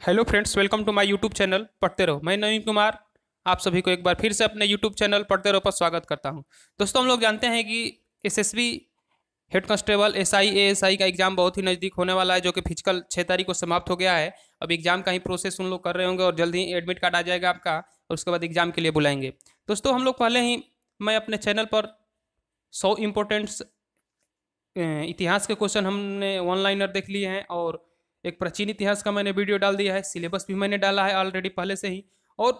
Hello friends, welcome to my YouTube channel पढ़ते रहो। मैं नवीन कुमार आप सभी को एक बार फिर से अपने यूट्यूब चैनल पढ़ते रहो पर स्वागत करता हूं। दोस्तों, हम लोग जानते हैं कि SSB head constable SI ASI का एग्जाम बहुत ही नज़दीक होने वाला है, जो कि फिजिकल 6 तारीख को समाप्त हो गया है। अब एग्जाम का ही प्रोसेस उन लोग कर रहे होंगे और जल्द ही एडमिट कार्ड आ जाएगा आपका और उसके बाद एग्जाम के लिए बुलाएंगे। दोस्तों, हम लोग पहले ही मैं अपने चैनल पर 100 इम्पोर्टेंट्स इतिहास के क्वेश्चन हमने वन लाइनर देख लिए हैं और एक प्राचीन इतिहास का मैंने वीडियो डाल दिया है। सिलेबस भी मैंने डाला है ऑलरेडी पहले से ही, और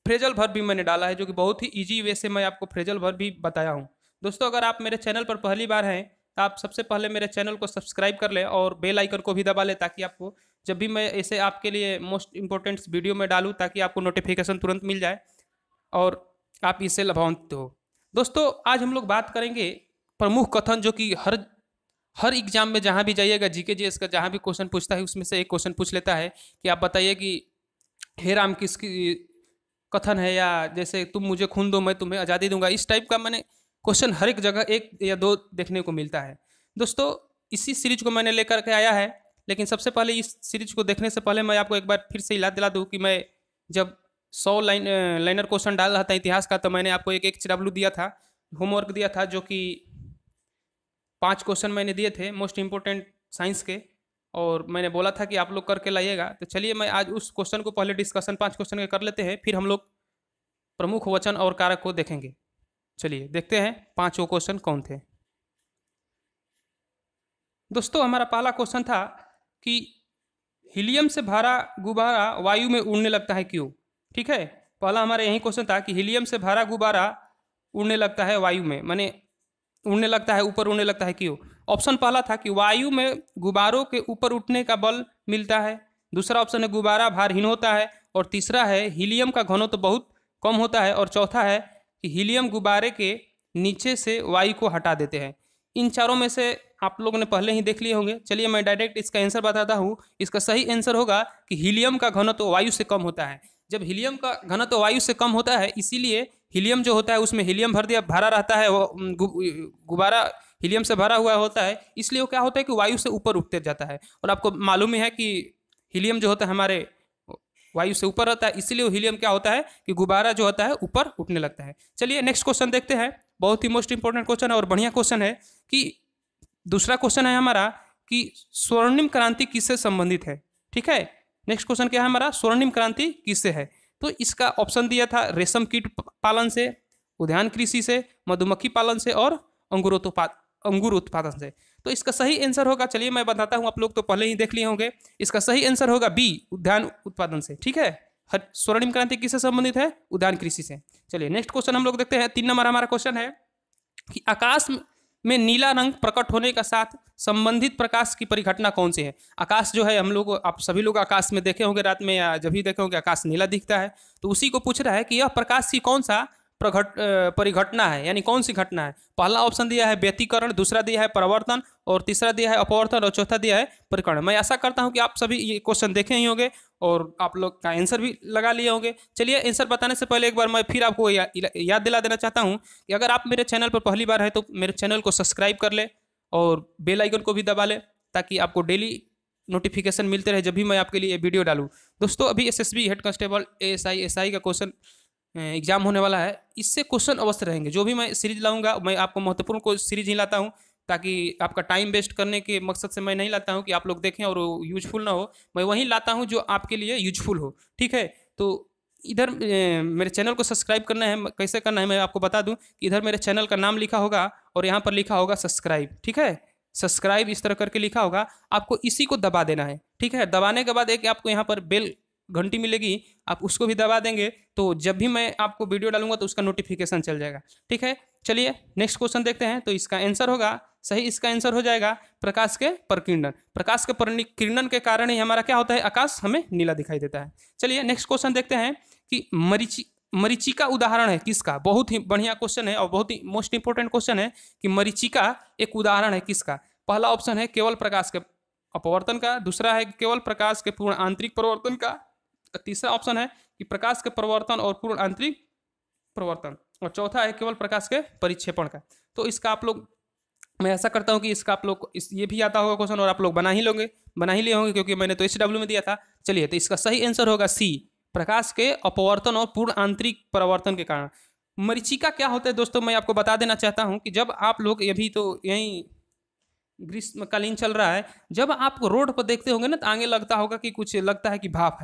फ्रेजल वर्ब भी मैंने डाला है, जो कि बहुत ही इजी वे से मैं आपको फ्रेजल वर्ब भी बताया हूँ। दोस्तों, अगर आप मेरे चैनल पर पहली बार हैं तो आप सबसे पहले मेरे चैनल को सब्सक्राइब कर लें और बेल आइकन को भी दबा लें, ताकि आपको जब भी मैं ऐसे आपके लिए मोस्ट इंपॉर्टेंट वीडियो में डालूँ ताकि आपको नोटिफिकेशन तुरंत मिल जाए और आप इससे लाभान्वित हो। दोस्तों, आज हम लोग बात करेंगे प्रमुख कथन, जो कि हर एग्जाम में जहाँ भी जाइएगा जीके जीएस का जहाँ भी क्वेश्चन पूछता है उसमें से एक क्वेश्चन पूछ लेता है कि आप बताइए कि हे राम किसकी कथन है, या जैसे तुम मुझे खून दो मैं तुम्हें आज़ादी दूंगा। इस टाइप का मैंने क्वेश्चन हर एक जगह एक या दो देखने को मिलता है। दोस्तों, इसी सीरीज को मैंने लेकर के आया है, लेकिन सबसे पहले इस सीरीज को देखने से पहले मैं आपको एक बार फिर से याद दिला दूँ कि मैं जब 100 लाइनर क्वेश्चन डाल रहा था इतिहास का, तो मैंने आपको एक HW दिया था, होमवर्क दिया था, जो कि 5 क्वेश्चन मैंने दिए थे मोस्ट इंपोर्टेंट साइंस के, और मैंने बोला था कि आप लोग करके लाइएगा। तो चलिए मैं आज उस क्वेश्चन को पहले डिस्कशन 5 क्वेश्चन के कर लेते हैं, फिर हम लोग प्रमुख वचन और कारक को देखेंगे। चलिए देखते हैं 5 वो क्वेश्चन कौन थे। दोस्तों, हमारा पहला क्वेश्चन था कि हीलियम से भरा गुब्बारा वायु में उड़ने लगता है क्यों। ठीक है, पहला हमारा यही क्वेश्चन था कि हीलियम से भरा गुब्बारा उड़ने लगता है वायु में, माने उड़ने लगता है, ऊपर उड़ने लगता है क्यों। ऑप्शन पहला था कि वायु में गुब्बारों के ऊपर उठने का बल मिलता है, दूसरा ऑप्शन है गुब्बारा भारहीन होता है, और तीसरा है हीलियम का घनत्व बहुत कम होता है, और चौथा है कि हीलियम गुब्बारे के नीचे से वायु को हटा देते हैं। इन चारों में से आप लोगों ने पहले ही देख लिए होंगे। चलिए मैं डायरेक्ट इसका आंसर बताता हूँ। इसका सही आंसर होगा कि हीलियम का घनत्व वायु से कम होता है। जब हीलियम का घनत्व वायु से कम होता है, इसीलिए हीलियम जो होता है उसमें हीलियम भरा रहता है, वो गुब्बारा हीलियम से भरा हुआ होता है, इसलिए वो क्या होता है कि वायु से ऊपर उठते जाता है। और आपको मालूम ही है कि हीलियम जो होता है हमारे वायु से ऊपर रहता है, इसीलिए हीलियम क्या होता है कि गुब्बारा जो होता है ऊपर उठने लगता है। चलिए नेक्स्ट क्वेश्चन देखते हैं। बहुत ही मोस्ट इंपॉर्टेंट क्वेश्चन है और बढ़िया क्वेश्चन है कि दूसरा क्वेश्चन है हमारा कि स्वर्णिम क्रांति किससे संबंधित है। ठीक है, नेक्स्ट क्वेश्चन क्या है हमारा, स्वर्णिम क्रांति किससे है। तो इसका ऑप्शन दिया था रेशम कीट पालन से, उद्यान कृषि से, मधुमक्खी पालन से और अंगूर उत्पादन से। तो इसका सही आंसर होगा, चलिए मैं बताता हूं, आप लोग तो पहले ही देख लिए होंगे। इसका सही आंसर होगा बी, उद्यान उत्पादन से। ठीक है, स्वर्णिम क्रांति किससे संबंधित है, उद्यान कृषि से। चलिए नेक्स्ट क्वेश्चन हम लोग देखते हैं। 3 नंबर हमारा क्वेश्चन है कि आकाश में नीला रंग प्रकट होने का साथ संबंधित प्रकाश की परिघटना कौन सी है। आकाश जो है, हम लोग आप सभी लोग आकाश में देखे होंगे रात में, या जब भी देखे होंगे आकाश नीला दिखता है, तो उसी को पूछ रहा है कि यह प्रकाश की कौन सा परिघटना है, यानी कौन सी घटना है। पहला ऑप्शन दिया है व्यतिकरण, दूसरा दिया है परावर्तन, और तीसरा दिया है अपवर्तन, और चौथा दिया है परिकरण। मैं आशा करता हूं कि आप सभी ये क्वेश्चन देखे ही होंगे और आप लोग का आंसर भी लगा लिए होंगे। चलिए आंसर बताने से पहले एक बार मैं फिर आपको याद दिला देना चाहता हूं कि अगर आप मेरे चैनल पर पहली बार है तो मेरे चैनल को सब्सक्राइब कर ले और बेल आइकन को भी दबा ले, ताकि आपको डेली नोटिफिकेशन मिलते रहे जब भी मैं आपके लिए वीडियो डालूँ। दोस्तों, अभी एसएसबी हेड कांस्टेबल एएसआई का क्वेश्चन एग्जाम होने वाला है, इससे क्वेश्चन अवश्य रहेंगे। जो भी मैं सीरीज लाऊंगा मैं आपको महत्वपूर्ण को सीरीज ही लाता हूं, ताकि आपका टाइम वेस्ट करने के मकसद से मैं नहीं लाता हूं कि आप लोग देखें और यूजफुल ना हो। मैं वही लाता हूं जो आपके लिए यूजफुल हो। ठीक है, तो इधर मेरे चैनल को सब्सक्राइब करना है। कैसे करना है मैं आपको बता दूं कि इधर मेरे चैनल का नाम लिखा होगा और यहाँ पर लिखा होगा सब्सक्राइब। ठीक है, सब्सक्राइब इस तरह करके लिखा होगा, आपको इसी को दबा देना है। ठीक है, दबाने के बाद एक आपको यहाँ पर बेल घंटी मिलेगी, आप उसको भी दबा देंगे, तो जब भी मैं आपको वीडियो डालूंगा तो उसका नोटिफिकेशन चल जाएगा। ठीक है, चलिए नेक्स्ट क्वेश्चन देखते हैं। तो इसका आंसर होगा सही, इसका आंसर हो जाएगा प्रकाश के प्रकिरणन। प्रकाश के प्रकिरणन के कारण ही हमारा क्या होता है, आकाश हमें नीला दिखाई देता है। चलिए नेक्स्ट क्वेश्चन देखते हैं कि मरीचिका उदाहरण है किसका। बहुत ही बढ़िया क्वेश्चन है और बहुत ही मोस्ट इंपोर्टेंट क्वेश्चन है कि मरीचिका एक उदाहरण है किसका। पहला ऑप्शन है केवल प्रकाश के अपवर्तन का, दूसरा है केवल प्रकाश के पूर्ण आंतरिक परिवर्तन का, तीसरा ऑप्शन है कि प्रकाश के परिवर्तन और पूर्ण आंतरिक परिवर्तन, और चौथा है केवल प्रकाश के परिक्षेपण का। तो इसका आप लोग मैं ऐसा करता हूँ कि इसका आप लोग ये भी आता होगा क्वेश्चन और आप लोग बना ही लिए होंगे क्योंकि मैंने तो SW में दिया था। चलिए, तो इसका सही आंसर होगा सी, प्रकाश के अपवर्तन और पूर्ण आंतरिक परावर्तन के कारण। मरीचिका क्या होता है दोस्तों, मैं आपको बता देना चाहता हूँ कि जब आप लोग, अभी तो यहीं ग्रीष्मकालीन चल रहा है, जब आप रोड पर देखते होंगे ना तो आगे लगता होगा कि कुछ लगता है कि भाप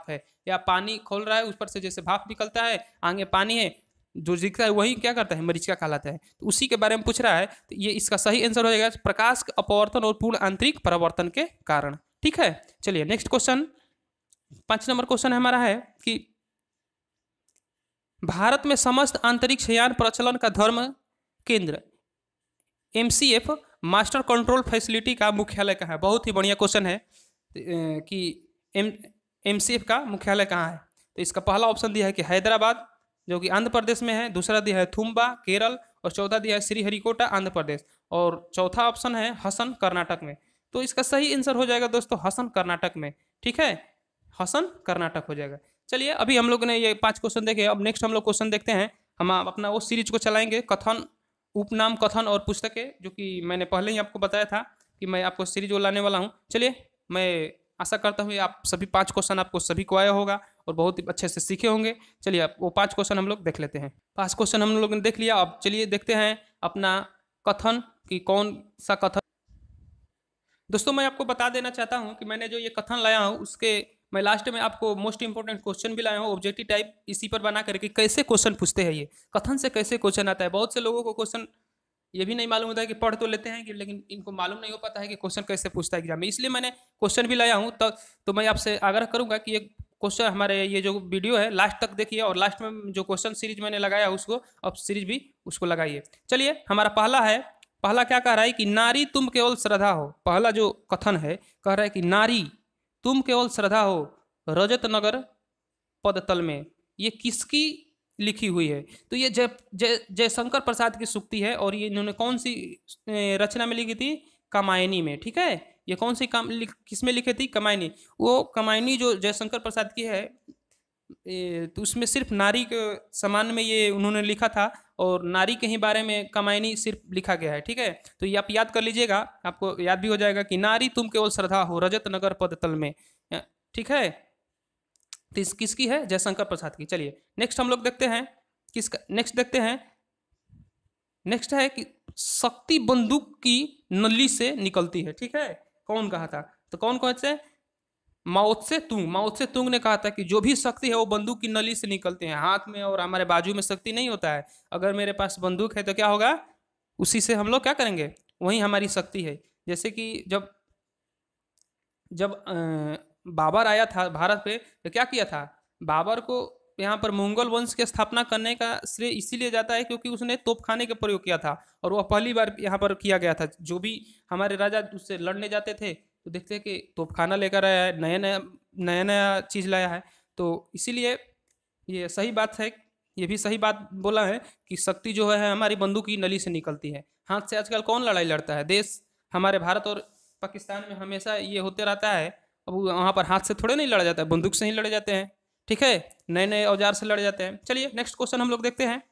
है या पानी खोल रहा है ऊपर से जैसे भाप निकलता है, आगे पानी है, जो दिखता है वही क्या करता है, मरीचिका कहलाता है। तो उसी के बारे में पूछ रहा है, तो ये इसका सही आंसर हो जाएगा प्रकाश का अपवर्तन और पूर्ण आंतरिक परावर्तन के कारण। ठीक है, चलिए नेक्स्ट क्वेश्चन, 5 नंबर क्वेश्चन हमारा है कि भारत में समस्त अंतरिक्ष यान प्रचलन का धर्म केंद्र MCF मास्टर कंट्रोल फैसिलिटी का मुख्यालय कहाँ है। बहुत ही बढ़िया क्वेश्चन है कि MCF का मुख्यालय कहाँ है। तो इसका पहला ऑप्शन दिया है कि हैदराबाद जो कि आंध्र प्रदेश में है, दूसरा दिया है थुम्बा केरल, और चौथा दिया है श्रीहरिकोटा आंध्र प्रदेश, और चौथा ऑप्शन है हसन कर्नाटक में। तो इसका सही आंसर हो जाएगा दोस्तों हसन कर्नाटक में। ठीक है, हसन कर्नाटक हो जाएगा। चलिए, अभी हम लोग ने ये 5 क्वेश्चन देखे, अब नेक्स्ट हम लोग क्वेश्चन देखते हैं। हम अपना वो सीरीज को चलाएंगे, कथन, उपनाम, कथन और पुस्तकें, जो कि मैंने पहले ही आपको बताया था कि मैं आपको सीरीज वो लाने वाला हूँ। चलिए, मैं आशा करता हूँ आप सभी 5 क्वेश्चन आपको सभी को आया होगा और बहुत ही अच्छे से सीखे होंगे। चलिए, आप वो 5 क्वेश्चन हम लोग देख लेते हैं। 5 क्वेश्चन हम लोग ने देख लिया, अब चलिए देखते हैं अपना कथन कि कौन सा कथन। दोस्तों, मैं आपको बता देना चाहता हूं कि मैंने जो ये कथन लाया हूं उसके मैं लास्ट में आपको मोस्ट इंपोर्टेंट क्वेश्चन भी लाया हूं, ऑब्जेक्टिव टाइप, इसी पर बना करके कैसे क्वेश्चन पूछते हैं, ये कथन से कैसे क्वेश्चन आता है। बहुत से लोगों को क्वेश्चन ये भी नहीं मालूम होता है कि पढ़ तो लेते हैं कि, लेकिन इनको मालूम नहीं हो पाता है कि क्वेश्चन कैसे पूछता है एग्जाम में। इसलिए मैंने क्वेश्चन भी लाया हूँ। तो मैं आपसे आग्रह करूंगा कि एक क्वेश्चन हमारे ये जो वीडियो है लास्ट तक देखिए, और लास्ट में जो क्वेश्चन सीरीज मैंने लगाया उसको अब सीरीज भी उसको लगाइए। चलिए, हमारा पहला क्या कह रहा है कि नारी तुम केवल श्रद्धा हो। पहला जो कथन है कह रहा है कि नारी तुम केवल श्रद्धा हो रजत नगर पदतल में। ये किसकी लिखी हुई है? तो ये जयशंकर प्रसाद की सूक्ति है, और ये इन्होंने कौन सी रचना में लिखी थी? कामायनी में। ठीक है, ये कौन सी किस में लिखी थी? कामायनी। वो कामायनी जो जयशंकर प्रसाद की है, तो उसमें सिर्फ नारी के समान में ये उन्होंने लिखा था, और नारी के ही बारे में कामायनी सिर्फ लिखा गया है। ठीक है, तो ये आप याद कर लीजिएगा, आपको याद भी हो जाएगा कि नारी तुम केवल श्रद्धा हो रजत नगर पदतल में। ठीक है, तो किसकी है? जयशंकर प्रसाद की। चलिए नेक्स्ट हम लोग देखते हैं किसका, नेक्स्ट देखते हैं। नेक्स्ट है कि शक्ति बंदूक की नली से निकलती है। ठीक है, कौन कहा था? तो कौन से? माओ त्से तुंग ने कहा था कि जो भी शक्ति है वो बंदूक की नली से निकलते हैं। हाथ में और हमारे बाजू में शक्ति नहीं होता है। अगर मेरे पास बंदूक है तो क्या होगा? उसी से हम लोग क्या करेंगे? वही हमारी शक्ति है। जैसे कि जब बाबर आया था भारत पे तो क्या किया था? बाबर को यहाँ पर मुगल वंश की स्थापना करने का श्रेय इसीलिए जाता है क्योंकि उसने तोपखाने का प्रयोग किया था, और वह पहली बार यहाँ पर किया गया था। जो भी हमारे राजा उससे लड़ने जाते थे तो देखते कि तोपखाना लेकर आया है, नया चीज़ लाया है। तो इसीलिए ये सही बात है, ये भी सही बात बोला है कि शक्ति जो है हमारी बंदूक की नली से निकलती है। हाथ से आजकल कौन लड़ाई लड़ता है? देश हमारे भारत और पाकिस्तान में हमेशा ये होते रहता है। अब वहाँ पर हाथ से थोड़े नहीं लड़ा जाता है, बंदूक से ही लड़े जाते हैं। ठीक है, नए नए औजार से लड़े जाते हैं। चलिए नेक्स्ट क्वेश्चन हम लोग देखते हैं।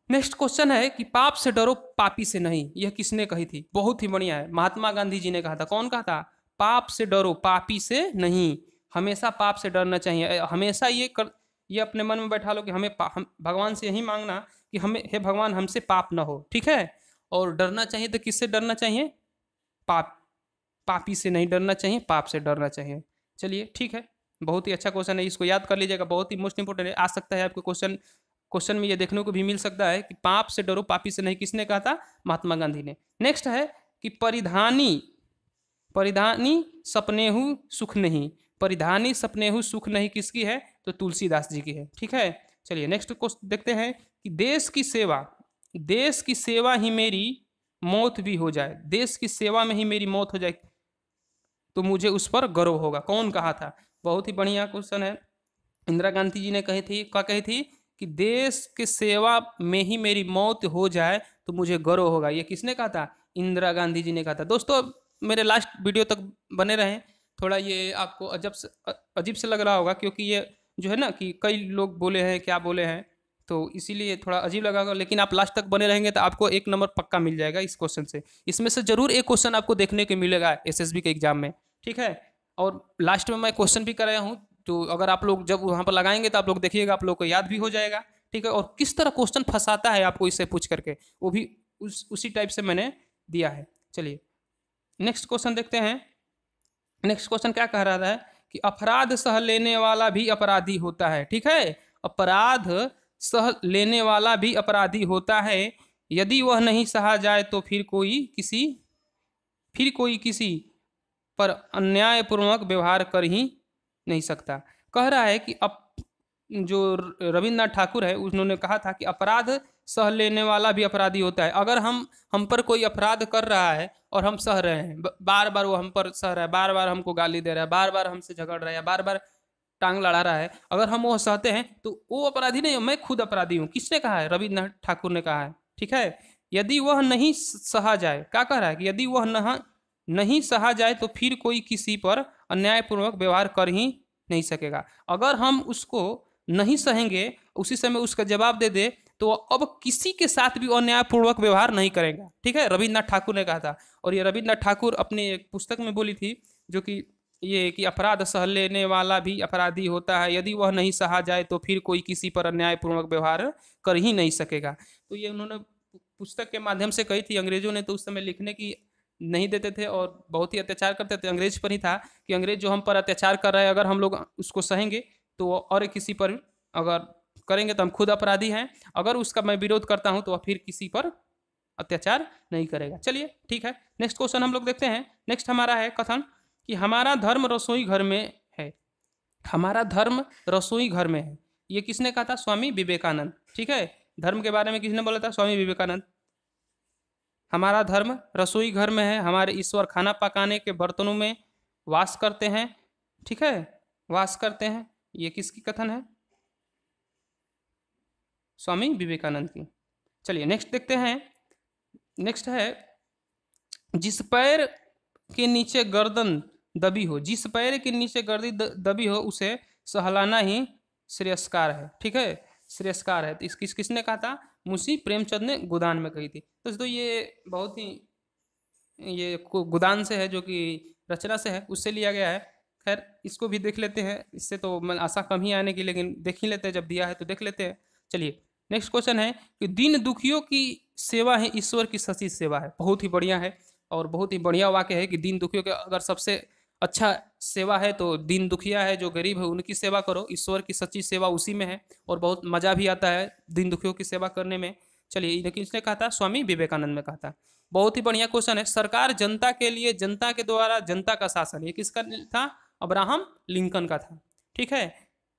नेक्स्ट क्वेश्चन है कि पाप से डरो पापी से नहीं। यह किसने कही थी? बहुत ही बढ़िया है, महात्मा गांधी जी ने कहा था। कौन कहा था? पाप से डरो पापी से नहीं। हमेशा पाप से डरना चाहिए। हमेशा ये अपने मन में बैठा लो कि हम भगवान से यही मांगना कि हमें, हे भगवान हमसे पाप ना हो। ठीक है, और डरना चाहिए तो किससे डरना चाहिए? पापी से नहीं डरना चाहिए, पाप से डरना चाहिए। चलिए ठीक है, बहुत ही अच्छा क्वेश्चन है, इसको याद कर लीजिएगा, बहुत ही मोस्ट इंपोर्टेंट है। आ सकता है आपको क्वेश्चन में ये देखने को भी मिल सकता है कि पाप से डरो पापी से नहीं, किसने कहा था? महात्मा गांधी ने। नेक्स्ट है कि परिधानी सपनेहु सुख नहीं। परिधानी सपनेहु सुख नहीं किसकी है? तो तुलसीदास जी की है। ठीक है, चलिए नेक्स्ट क्वेश्चन देखते हैं कि देश की सेवा ही मेरी मौत भी हो जाए, देश की सेवा में ही मेरी मौत हो जाए तो मुझे उस पर गर्व होगा। कौन कहा था? बहुत ही बढ़िया क्वेश्चन है। इंदिरा गांधी जी ने कही थी कि देश की सेवा में ही मेरी मौत हो जाए तो मुझे गर्व होगा। ये किसने कहा था? इंदिरा गांधी जी ने कहा था। दोस्तों मेरे लास्ट वीडियो तक बने रहें। थोड़ा ये आपको अजीब से लग रहा होगा क्योंकि ये जो है ना कि कई लोग बोले हैं, क्या बोले हैं, तो इसीलिए थोड़ा अजीब लगा, लेकिन आप लास्ट तक बने रहेंगे तो आपको 1 नंबर पक्का मिल जाएगा इस क्वेश्चन से। इसमें से जरूर एक क्वेश्चन आपको देखने को मिलेगा एसएसबी के एग्जाम में, ठीक है। और लास्ट में मैं क्वेश्चन भी कराया हूँ, तो अगर आप लोग जब वहाँ पर लगाएंगे तो आप लोग देखिएगा, आप लोग को याद भी हो जाएगा, ठीक है। और किस तरह क्वेश्चन फंसाता है आपको इससे पूछ करके, वो भी उसी टाइप से मैंने दिया है। चलिए नेक्स्ट क्वेश्चन देखते हैं। नेक्स्ट क्वेश्चन क्या कह रहा है कि अपराध सह लेने वाला भी अपराधी होता है, ठीक है। अपराध सह लेने वाला भी अपराधी होता है, यदि वह नहीं सहा जाए तो फिर कोई किसी पर अन्यायपूर्वक व्यवहार कर ही नहीं सकता। कह रहा है कि अब जो रविन्द्रनाथ ठाकुर है उन्होंने कहा था कि अपराध सह लेने वाला भी अपराधी होता है। अगर हम पर कोई अपराध कर रहा है और हम सह रहे हैं, बार बार वो हम पर सह रहा है, बार बार हमको गाली दे रहा है, बार बार हमसे झगड़ रहा है, बार बार टांग लड़ा रहा है, अगर हम वो सहते हैं तो वो अपराधी नहीं, मैं खुद अपराधी हूँ। किसने कहा है? रविन्द्रनाथ ठाकुर ने कहा है, ठीक है। यदि वह नहीं सहा जाए, क्या कह रहा है कि यदि वह नहीं सहा जाए तो फिर कोई किसी पर अन्यायपूर्वक व्यवहार कर ही नहीं सकेगा। अगर हम उसको नहीं सहेंगे, उसी समय उसका जवाब दे दे, तो अब किसी के साथ भी अन्यायपूर्वक व्यवहार नहीं करेगा, ठीक है। रविन्द्रनाथ ठाकुर ने कहा था, और ये रविन्द्रनाथ ठाकुर अपनी एक पुस्तक में बोली थी, जो कि ये कि अपराध सह लेने वाला भी अपराधी होता है, यदि वह नहीं सहा जाए तो फिर कोई किसी पर अन्यायपूर्वक व्यवहार कर ही नहीं सकेगा। तो ये उन्होंने पुस्तक के माध्यम से कही थी। अंग्रेजों ने तो उस समय लिखने की नहीं देते थे और बहुत ही अत्याचार करते थे। अंग्रेज पर ही था कि अंग्रेज जो हम पर अत्याचार कर रहे हैं, अगर हम लोग उसको सहेंगे तो और किसी पर अगर करेंगे तो हम खुद अपराधी हैं, अगर उसका मैं विरोध करता हूं तो फिर किसी पर अत्याचार नहीं करेगा। चलिए ठीक है, नेक्स्ट क्वेश्चन हम लोग देखते हैं। नेक्स्ट हमारा है कथन कि हमारा धर्म रसोई घर में है। हमारा धर्म रसोई घर में है, ये किसने कहा था? स्वामी विवेकानंद, ठीक है। धर्म के बारे में किसने बोला था? स्वामी विवेकानंद। हमारा धर्म रसोई घर में है, हमारे ईश्वर खाना पकाने के बर्तनों में वास करते हैं, ठीक है, वास करते हैं। ये किसकी कथन है? स्वामी विवेकानंद की। चलिए नेक्स्ट देखते हैं। नेक्स्ट है जिस पैर के नीचे गर्दन दबी हो, जिस पैर के नीचे गर्दन दबी हो उसे सहलाना ही श्रेयस्कार है, ठीक है, श्रेयस्कार है। तो किसने कहा था? मुंशी प्रेमचंद ने गोदान में कही थी। तो ये बहुत ही ये गोदान से है, जो कि रचना से है, उससे लिया गया है। खैर इसको भी देख लेते हैं, इससे तो मैं आशा कम ही आने की, लेकिन देख ही लेते हैं, जब दिया है तो देख लेते हैं। चलिए नेक्स्ट क्वेश्चन है कि दीन दुखियों की सेवा है ईश्वर की सच्ची सेवा है। बहुत ही बढ़िया है और बहुत ही बढ़िया वाक्य है कि दीन दुखियों के अगर सबसे अच्छा सेवा है तो दीन दुखिया है, जो गरीब है उनकी सेवा करो। ईश्वर की सच्ची सेवा उसी में है और बहुत मजा भी आता है दीन दुखियों की सेवा करने में। चलिए किसने कहा था? स्वामी विवेकानंद ने कहा था। बहुत ही बढ़िया क्वेश्चन है। सरकार जनता के लिए, जनता के द्वारा, जनता का शासन, ये किसका था? अब्राहम लिंकन का था, ठीक है।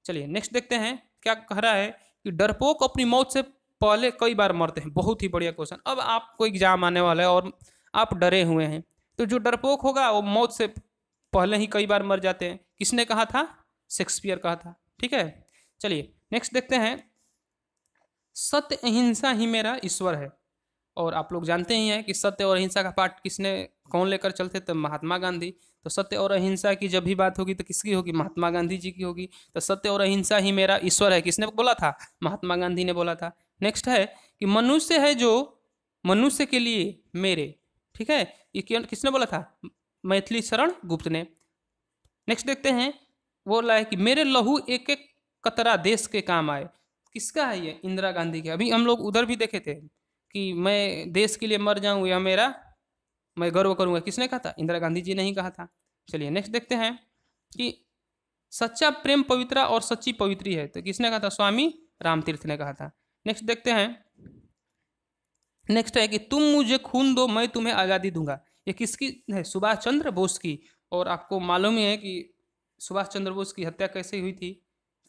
चलिए नेक्स्ट देखते हैं क्या कह रहा है कि डरपोक अपनी मौत से पहले कई बार मरते हैं। बहुत ही बढ़िया क्वेश्चन। अब आपको एग्जाम आने वाला है और आप डरे हुए हैं, तो जो डरपोक होगा वो मौत से पहले ही कई बार मर जाते हैं। किसने कहा था? शेक्सपियर कहा था, ठीक है। चलिए नेक्स्ट देखते हैं। सत्य अहिंसा ही मेरा ईश्वर है। और आप लोग जानते ही हैं कि सत्य और अहिंसा का पाठ कौन लेकर चलते? तो महात्मा गांधी। तो सत्य और अहिंसा की जब भी बात होगी तो किसकी होगी? महात्मा गांधी जी की होगी। तो सत्य और अहिंसा ही मेरा ईश्वर है, किसने बोला था? महात्मा गांधी ने बोला था। नेक्स्ट है कि मनुष्य है जो मनुष्य के लिए मेरे, ठीक है, ये किसने बोला था? मैथिली शरण गुप्त ने। नेक्स्ट देखते हैं, बोला है कि मेरे लहू एक एक कतरा देश के काम आए। किसका है ये? इंदिरा गांधी के। अभी हम लोग उधर भी देखे थे कि मैं देश के लिए मर जाऊं या मैं गर्व करूंगा, किसने कहा था? इंदिरा गांधी जी ने ही कहा था। चलिए नेक्स्ट देखते हैं कि सच्चा प्रेम पवित्रा और सच्ची पवित्री है, तो किसने कहा था? स्वामी रामतीर्थ ने कहा था। नेक्स्ट देखते हैं। नेक्स्ट है कि तुम मुझे खून दो मैं तुम्हें आज़ादी दूंगा। ये किसकी है? सुभाष चंद्र बोस की। और आपको मालूम ही है कि सुभाष चंद्र बोस की हत्या कैसे हुई थी।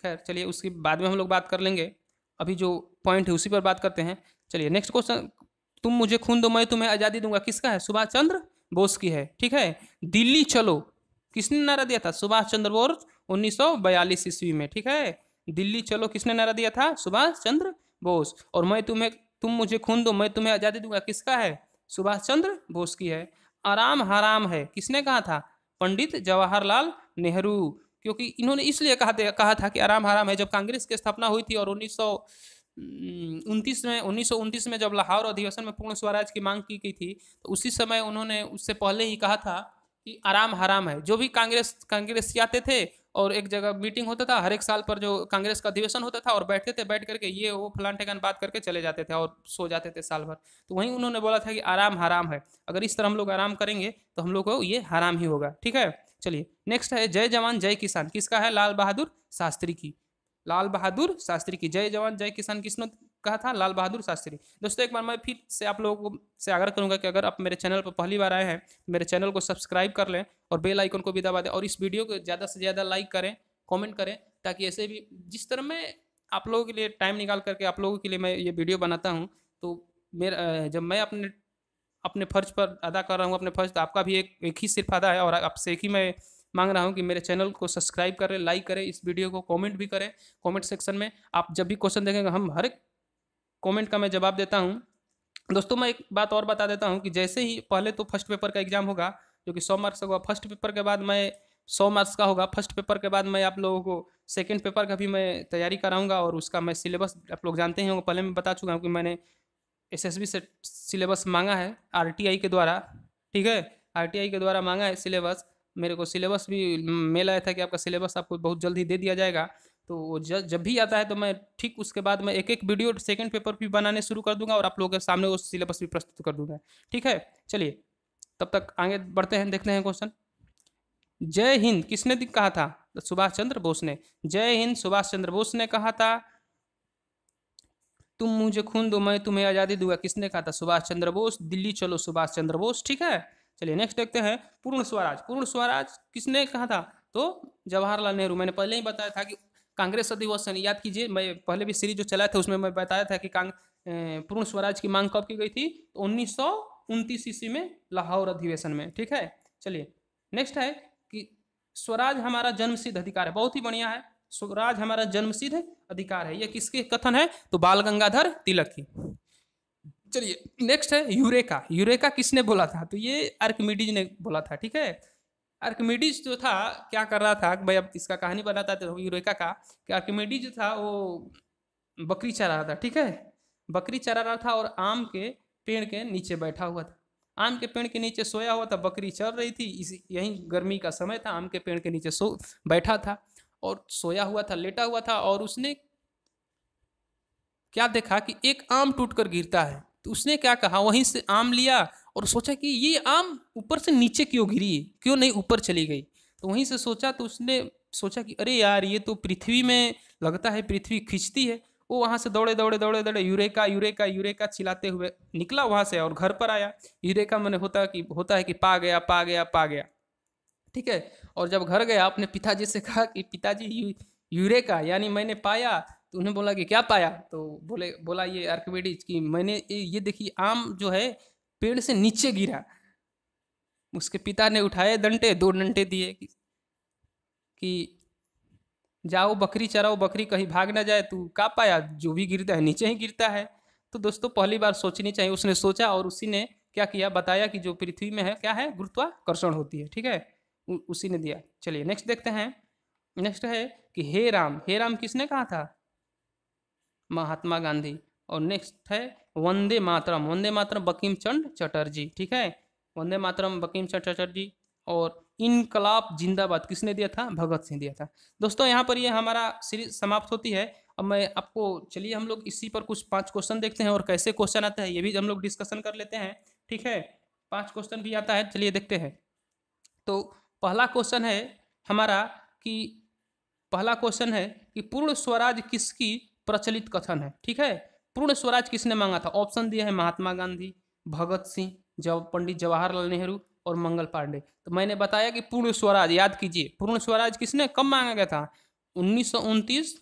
खैर चलिए उसकी बाद में हम लोग बात कर लेंगे, अभी जो पॉइंट है उसी पर बात करते हैं। चलिए नेक्स्ट क्वेश्चन, तुम मुझे खून दो मैं तुम्हें आज़ादी दूंगा, किसका है? सुभाष चंद्र बोस की है, ठीक है। दिल्ली चलो, किसने नारा दिया था? सुभाष चंद्र बोस 1942 ईस्वी में, ठीक है। दिल्ली चलो किसने नारा दिया था? सुभाष चंद्र बोस। और तुम मुझे खून दो मैं तुम्हें आज़ादी दूंगा, किसका है? सुभाष चंद्र बोस की है। आराम हराम है, किसने कहा था? पंडित जवाहरलाल नेहरू। क्योंकि इन्होंने इसलिए कहा था कि आराम हराम है, जब कांग्रेस की स्थापना हुई थी और उनतीस में 1929 में जब लाहौर अधिवेशन में पूर्ण स्वराज की मांग की गई थी, तो उसी समय उन्होंने उससे पहले ही कहा था कि आराम हराम है। जो भी कांग्रेसी आते थे और एक जगह मीटिंग होता था, हर एक साल पर जो कांग्रेस का अधिवेशन होता था, और बैठते थे, बैठ करके ये वो फलान ठिकान बात करके चले जाते थे और सो जाते थे साल भर। तो वहीं उन्होंने बोला था कि आराम हराम है, अगर इस तरह हम लोग आराम करेंगे तो हम लोग को ये हराम ही होगा। ठीक है, चलिए नेक्स्ट है जय जवान जय किसान, किसका है? लाल बहादुर शास्त्री की। लाल बहादुर शास्त्री की जय जवान जय किसान किसने कहा था? लाल बहादुर शास्त्री। दोस्तों एक बार मैं फिर से आप लोगों को से आग्रह करूंगा कि अगर आप मेरे चैनल पर पहली बार आए हैं, मेरे चैनल को सब्सक्राइब कर लें और बेल आइकन को भी दबा दें, और इस वीडियो को ज़्यादा से ज़्यादा लाइक करें, कमेंट करें, ताकि ऐसे भी जिस तरह मैं आप लोगों के लिए टाइम निकाल करके आप लोगों के लिए मैं ये वीडियो बनाता हूँ, तो मेरा जब मैं अपने अपने फर्ज पर अदा कर रहा हूँ अपने फर्ज, तो आपका भी एक ही सिर्फ अदा है, और आपसे एक ही मैं मांग रहा हूँ कि मेरे चैनल को सब्सक्राइब करें, लाइक करें, इस वीडियो को कमेंट भी करें। कमेंट सेक्शन में आप जब भी क्वेश्चन देखेंगे, हम हर एक कमेंट का मैं जवाब देता हूँ। दोस्तों मैं एक बात और बता देता हूँ कि जैसे ही पहले तो फर्स्ट पेपर का एग्जाम होगा, जो कि 100 मार्क्स का होगा, फर्स्ट पेपर के बाद मैं 100 मार्क्स का होगा, फर्स्ट पेपर के बाद मैं आप लोगों को सेकेंड पेपर का भी मैं तैयारी कराऊंगा, और उसका मैं सिलेबस आप लोग जानते हैं, पहले मैं बता चुका हूँ कि मैंने एसएसबी से सिलेबस मांगा है आरटीआई के द्वारा। ठीक है, आरटीआई के द्वारा मांगा है सिलेबस। मेरे को सिलेबस भी मेल आया था कि आपका सिलेबस आपको बहुत जल्द ही दे दिया जाएगा। तो वो जब भी आता है तो मैं ठीक उसके बाद मैं एक एक वीडियो सेकंड पेपर भी बनाने शुरू कर दूंगा, और आप लोगों के सामने वो सिलेबस भी प्रस्तुत कर दूंगा। ठीक है, चलिए तब तक आगे बढ़ते हैं, देखते हैं क्वेश्चन। जय हिंद किसने कहा था? सुभाष चंद्र बोस ने। जय हिंद सुभाष चंद्र बोस ने कहा था। तुम मुझे खून दो मैं तुम्हें आज़ादी दूंगा, किसने कहा था? सुभाष चंद्र बोस। दिल्ली चलो सुभाष चंद्र बोस। ठीक है, चलिए नेक्स्ट देखते हैं। पूर्ण स्वराज, पूर्ण स्वराज किसने कहा था? तो जवाहरलाल नेहरू। मैंने पहले ही बताया था कि कांग्रेस अधिवेशन, याद कीजिए, मैं पहले भी सीरीज जो चला था उसमें मैं बताया था कि पूर्ण स्वराज की मांग कब की गई थी? तो 1929 ईस्वी में लाहौर अधिवेशन में। ठीक है, चलिए नेक्स्ट है कि स्वराज हमारा जन्मसिद्ध अधिकार है। बहुत ही बढ़िया है, स्वराज हमारा जन्मसिद्ध अधिकार है। यह किसके कथन है? तो बाल गंगाधर तिलक की। चलिए नेक्स्ट है यूरेका। यूरेका किसने बोला था? तो ये आर्किमिडीज ने बोला था। ठीक है, आर्किमिडीज जो था क्या कर रहा था, भाई अब इसका कहानी बताता था यूरेका का, कि आर्किमिडीज जो था वो बकरी चरा रहा था। ठीक है, बकरी चरा रहा था और आम के पेड़ के नीचे बैठा हुआ था। आम के पेड़ के नीचे सोया हुआ था, बकरी चर रही थी। यही गर्मी का समय था, आम के पेड़ के नीचे बैठा था और सोया हुआ था, लेटा हुआ था, और उसने क्या देखा कि एक आम टूटकर गिरता है। तो उसने क्या कहा, वहीं से आम लिया और सोचा कि ये आम ऊपर से नीचे क्यों गिरी, क्यों नहीं ऊपर चली गई। तो वहीं से सोचा, तो उसने सोचा कि अरे यार ये तो पृथ्वी में लगता है पृथ्वी खींचती है। वो वहाँ से दौड़े दौड़े दौड़े दौड़े यूरेका यूरेका यूरेका चिल्लाते हुए निकला वहाँ से और घर पर आया। यूरेका मैंने होता है कि पा गया पा गया पा गया। ठीक है, और जब घर गया अपने पिताजी से कहा कि पिताजी यूरेका यानी मैंने पाया। तो उन्हें बोला कि क्या पाया? तो बोला ये आर्किमिडीज कि मैंने ये देखिए आम जो है पेड़ से नीचे गिरा। उसके पिता ने उठाए डंडे, 2 डंडे दिए कि जाओ बकरी चराओ, बकरी कहीं भाग ना जाए। तू क्या पाया? जो भी गिरता है नीचे ही गिरता है। तो दोस्तों पहली बार सोचनी चाहिए। उसने सोचा और उसी ने क्या किया, बताया कि जो पृथ्वी में है क्या है, गुरुत्वाकर्षण होती है। ठीक है, उसी ने दिया। चलिए नेक्स्ट देखते हैं। नेक्स्ट है कि हे राम। हे राम किसने कहा था? महात्मा गांधी। और नेक्स्ट है वंदे मातरम। वंदे मातरम बंकिम चंद्र चटर्जी। ठीक है, वंदे मातरम बंकिम चंद्र चटर्जी। और इनकलाब जिंदाबाद किसने दिया था? भगत सिंह दिया था। दोस्तों यहाँ पर ये हमारा सीरीज समाप्त होती है। अब मैं आपको, चलिए हम लोग इसी पर कुछ 5 क्वेश्चन देखते हैं, और कैसे क्वेश्चन आता है ये भी हम लोग डिस्कशन कर लेते हैं। ठीक है, 5 क्वेश्चन भी आता है, चलिए देखते हैं। तो पहला क्वेश्चन है हमारा कि पहला क्वेश्चन है कि पूर्ण स्वराज किसकी प्रचलित कथन है? ठीक है, पूर्ण स्वराज किसने मांगा था? ऑप्शन दिया है महात्मा गांधी, भगत सिंह, पंडित जवाहरलाल नेहरू और मंगल पांडे। तो मैंने बताया कि पूर्ण स्वराज, याद कीजिए, पूर्ण स्वराज किसने कब मांगा गया था? 1929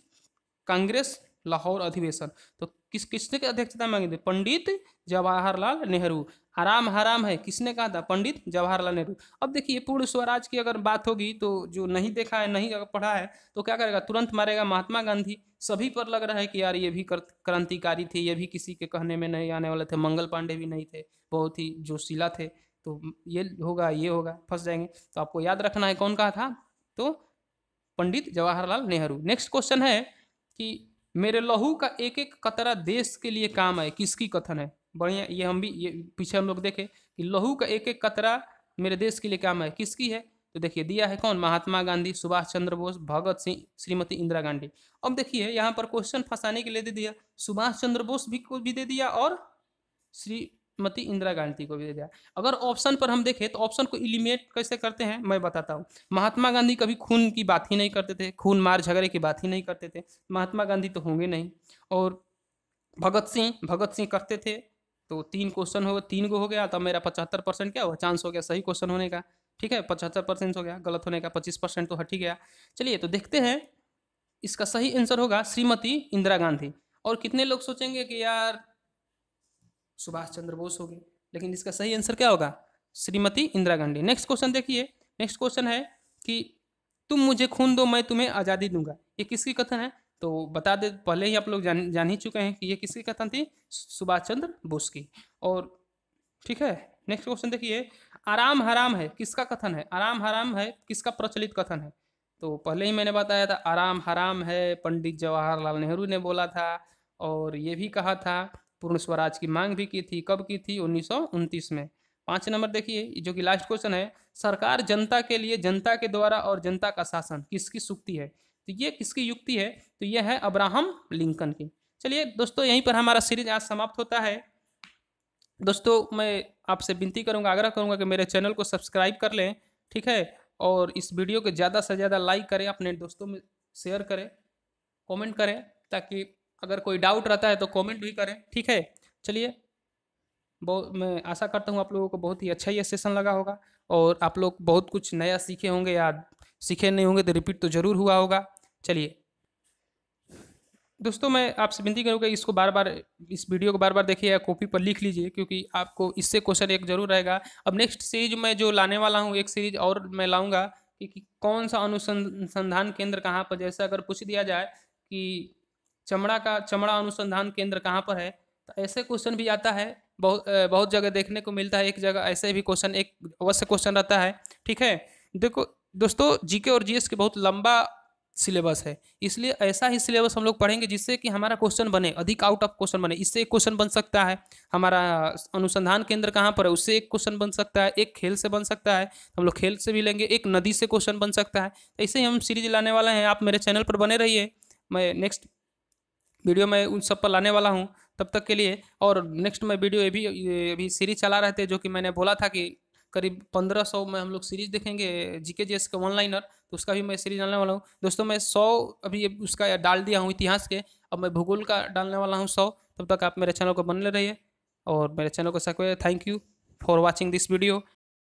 कांग्रेस लाहौर अधिवेशन। तो किसने की अध्यक्षता मांगी थी? पंडित जवाहरलाल नेहरू। आराम हराम है किसने कहा था? पंडित जवाहरलाल नेहरू। अब देखिए पूर्ण स्वराज की अगर बात होगी तो जो नहीं देखा है, नहीं पढ़ा है, तो क्या करेगा? तुरंत मारेगा महात्मा गांधी। सभी पर लग रहा है कि यार ये भी क्रांतिकारी थे, ये भी किसी के कहने में नहीं आने वाले थे। मंगल पांडे भी नहीं थे, बहुत ही जोशीला थे। तो ये होगा, ये होगा, फंस जाएंगे। तो आपको याद रखना है कौन कहा था? तो पंडित जवाहरलाल नेहरू। नेक्स्ट क्वेश्चन है कि मेरे लहू का एक एक कतरा देश के लिए काम आए, किसकी कथन है? बढ़िया, ये हम भी ये पीछे हम लोग देखे कि लहू का एक एक कतरा मेरे देश के लिए काम आए, किसकी है? तो देखिए दिया है कौन, महात्मा गांधी, सुभाष चंद्र बोस, भगत सिंह, श्रीमती इंदिरा गांधी। अब देखिए यहाँ पर क्वेश्चन फंसाने के लिए दे दिया सुभाष चंद्र बोस भी को भी दे दिया और श्रीमती इंदिरा गांधी को भी दे दिया। अगर ऑप्शन पर हम देखें तो ऑप्शन को इलिमिनेट कैसे करते हैं मैं बताता हूँ। महात्मा गांधी कभी खून की बात ही नहीं करते थे, खून मार झगड़े की बात ही नहीं करते थे, महात्मा गांधी तो होंगे नहीं। और भगत सिंह करते थे। तो 3 क्वेश्चन हो, 3 गो हो गया, तब मेरा 75% क्या हुआ, चांस हो गया सही क्वेश्चन होने का। ठीक है, 75% हो गया, गलत होने का 25% तो हट ही गया। चलिए तो देखते हैं, इसका सही आंसर होगा श्रीमती इंदिरा गांधी। और कितने लोग सोचेंगे कि यार सुभाष चंद्र बोस हो गए, लेकिन इसका सही आंसर क्या होगा, श्रीमती इंदिरा गांधी। नेक्स्ट क्वेश्चन देखिए, नेक्स्ट क्वेश्चन है कि तुम मुझे खून दो मैं तुम्हें आज़ादी दूंगा, ये किसकी कथन है? तो बता दे, पहले ही आप लोग जान ही चुके हैं कि ये किसकी कथन थी, सुभाष चंद्र बोस की। और ठीक है, नेक्स्ट क्वेश्चन देखिए, आराम हराम है किसका कथन है? आराम हराम है किसका प्रचलित कथन है? तो पहले ही मैंने बताया था, आराम हराम है पंडित जवाहरलाल नेहरू ने बोला था। और ये भी कहा था, पूर्ण स्वराज की मांग भी की थी, कब की थी, 1929 में। 5 नंबर देखिए, जो कि लास्ट क्वेश्चन है, सरकार जनता के लिए, जनता के द्वारा और जनता का शासन किसकी सूक्ति है? तो ये किसकी युक्ति है? तो यह है अब्राहम लिंकन की। चलिए दोस्तों, यहीं पर हमारा सीरीज आज समाप्त होता है। दोस्तों मैं आपसे विनती करूंगा, आग्रह करूंगा कि मेरे चैनल को सब्सक्राइब कर लें, ठीक है, और इस वीडियो को ज़्यादा से ज़्यादा लाइक करें, अपने दोस्तों में शेयर करें, कमेंट करें, ताकि अगर कोई डाउट रहता है तो कमेंट भी करें, ठीक है। चलिए, बहुत मैं आशा करता हूँ आप लोगों को बहुत ही अच्छा ये सेशन लगा होगा और आप लोग बहुत कुछ नया सीखे होंगे, या सीखे नहीं होंगे तो रिपीट तो ज़रूर हुआ होगा। चलिए दोस्तों, मैं आपसे विनती करूँगा इसको बार बार, इस वीडियो को बार बार देखिए या कॉपी पर लिख लीजिए, क्योंकि आपको इससे क्वेश्चन एक जरूर रहेगा। अब नेक्स्ट सीरीज मैं जो लाने वाला हूँ, एक सीरीज और मैं लाऊंगा कि कौन सा अनुसंधान केंद्र कहाँ पर, जैसे अगर पूछ दिया जाए कि चमड़ा अनुसंधान केंद्र कहाँ पर है, तो ऐसे क्वेश्चन भी आता है, बहुत जगह देखने को मिलता है। एक जगह ऐसे भी क्वेश्चन, एक अवश्य क्वेश्चन रहता है, ठीक है। देखो दोस्तों, जीके और जीएस के बहुत लंबा सिलेबस है, इसलिए ऐसा ही सिलेबस हम लोग पढ़ेंगे जिससे कि हमारा क्वेश्चन बने, अधिक आउट ऑफ क्वेश्चन बने। इससे एक क्वेश्चन बन सकता है, हमारा अनुसंधान केंद्र कहाँ पर है, उससे एक क्वेश्चन बन सकता है, एक खेल से बन सकता है, हम लोग खेल से भी लेंगे, एक नदी से क्वेश्चन बन सकता है। ऐसे ही हम सीरीज लाने वाले हैं, आप मेरे चैनल पर बने रहिए, मैं नेक्स्ट वीडियो में उन सब पर लाने वाला हूँ तब तक के लिए। और नेक्स्ट में वीडियो अभी सीरीज चला रहे थे, जो कि मैंने बोला था कि करीब 1500 में हम लोग सीरीज देखेंगे जीके जीएस का ऑनलाइनर, तो उसका भी मैं सीरीज डालने वाला हूँ। दोस्तों मैं 100 अभी उसका डाल दिया हूँ इतिहास के, अब मैं भूगोल का डालने वाला हूँ 100। तब तक आप मेरे चैनल को बने रहिए और मेरे चैनल को subscribe. Thank you for watching this video.